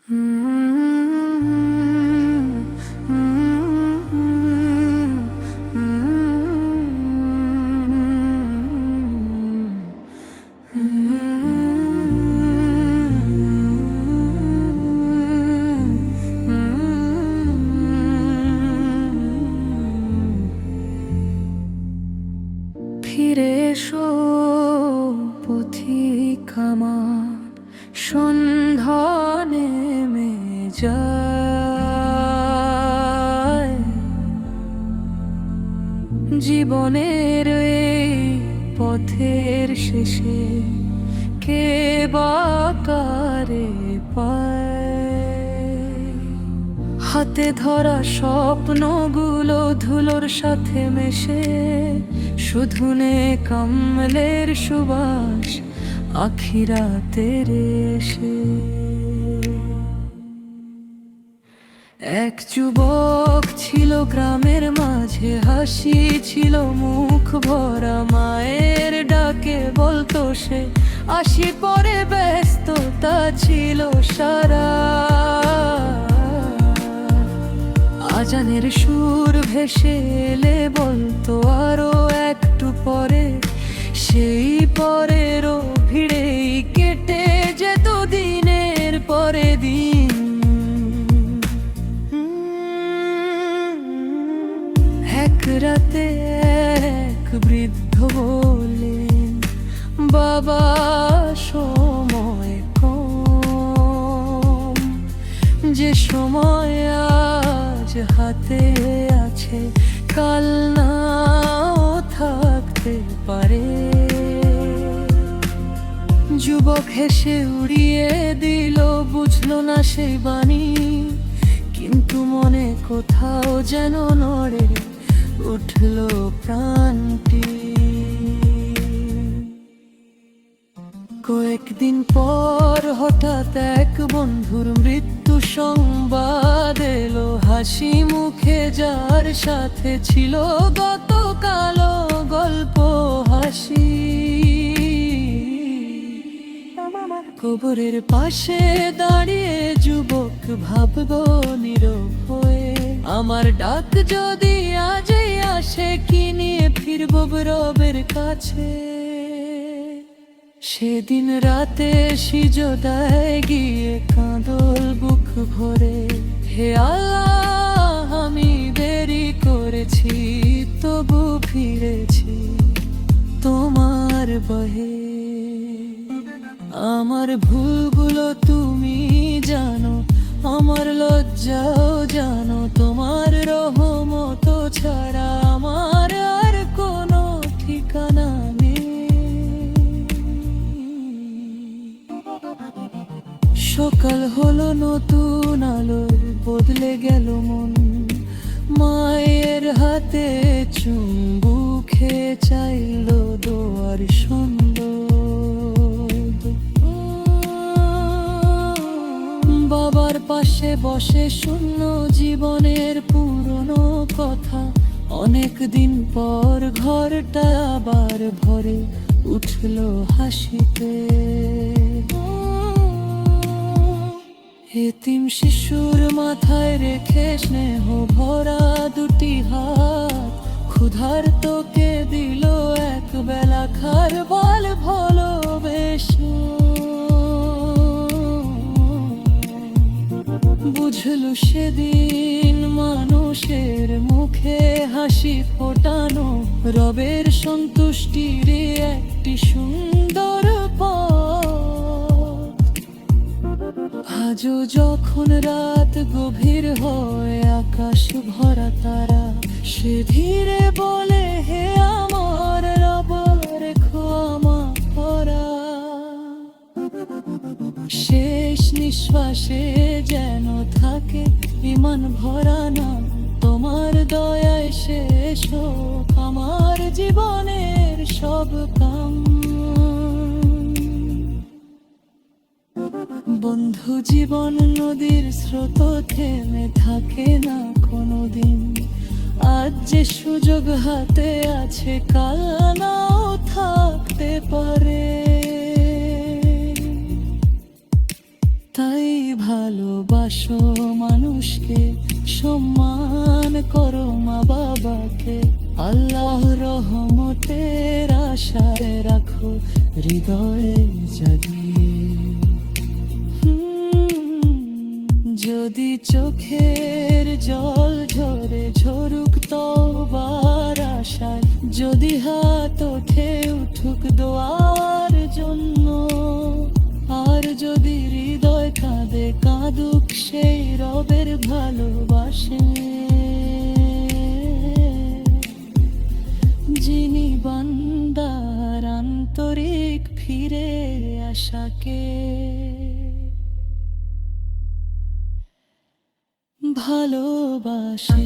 ফিরে এসো পথিক আমার, সন্ধ্যা নেমে যায়। জীবনের এই পথের শেষে কে বা কারে পায়। হাতে ধরা স্বপ্নগুলো ধুলোর সাথে মেশে, শুধু নে কমলের সুবাস আখিরাতের এসে। এক যুবক ছিল গ্রামের মাঝে, হাসি ছিল মুখ ভরা, মায়ের ডাকে বলতো সে আসি পরে, ব্যস্ততা ছিল সারা। আজানের সুর ভেসে এলে বলতো আরো একটু পরে, সেই পরেরও ভিড়েই কেটে যেত দিনের পরে দিন। এক রাতে এক বৃদ্ধ বললেন, বাবা সময় কম, যে সময় আজ হাতে আছে কাল নাও থাকতে পারে। যুবক হেসে উড়িয়ে দিল, বুঝলো না সেই বাণী, কিন্তু মনে কোথাও যেন নড়ে উঠল প্রাণটি। কয়েকদিন পর হঠাৎ এক বন্ধুর মৃত্যু সংবাদ এলো, হাসি মুখে যার সাথে ছিল গতকালও গল্প হাসি। কবরের পাশে দাঁড়িয়ে যুবক ভাবলো নীরব হয়ে, আমার ডাক যদি আজই আসে, কি নিয়ে ফিরব রবের কাছে। সেদিন রাতে সিজদায় গিয়ে কাঁদল বুক ভরে, হে আল্লাহ আমি দেরি করেছি, তবু ফিরেছি তোমার বহে। আমার ভুলগুলো তুমি জানো, আমার লজ্জাও জানো, তোমার রহমত ছাড়া আমার আর কোনো ঠিকানা নেই। সকাল হলো নতুন আলোয় বদলে গেল মন, মায়ের হাতে চুম্বুকে চাইল দোয়ার সুন্দর। বাবার পাশে বসে শূন্য জীবনের পুরনো কথা, অনেক দিন পর ঘরটা আবার ভরে উঠল হাসিতে। এতিম শিশুর মাথায় রেখে স্নেহ ভরা দুটি হাত, ক্ষুধার তোকে দিল এক বেলা খার বল ভালোবেসে। বুঝলো সেদিন মানুষের মুখে হাসি ফোটানো রবের সন্তুষ্টির একটি সুন্দর পথ। আজও যখন রাত গভীর হয়, আকাশ ভরা তারা, সে ধীরে বলে হে আমার রব রেখো আমার পরা। শেষ নিঃশ্বাসে যেন থাকে ইমান ভরা না, তোমার দয়ায় শেষ হোক আমার জীবনের সব কাম। বন্ধু জীবন নদীর স্রোত থেমে থাকে না কোনোদিন, আজ যে সুযোগ হাতে আছে কাল নাও থাকতে পারে। তাই ভালোবাসো মানুষকে, সম্মান করো মা বাবাকে, আল্লাহর রহমতের আশায় রাখো হৃদয়ে জাগিয়ে। যদি চোখের জল ঝরে ঝরুক তওবার আশায়, যদি হাত ওঠে উঠুক দোয়ার জন্য, আর যদি হৃদয় কাঁদে কাঁদুক সেই রবের ভালোবাসে, যিনি বান্দার আন্তরিক ফিরে আশাকে ভালোবাসে।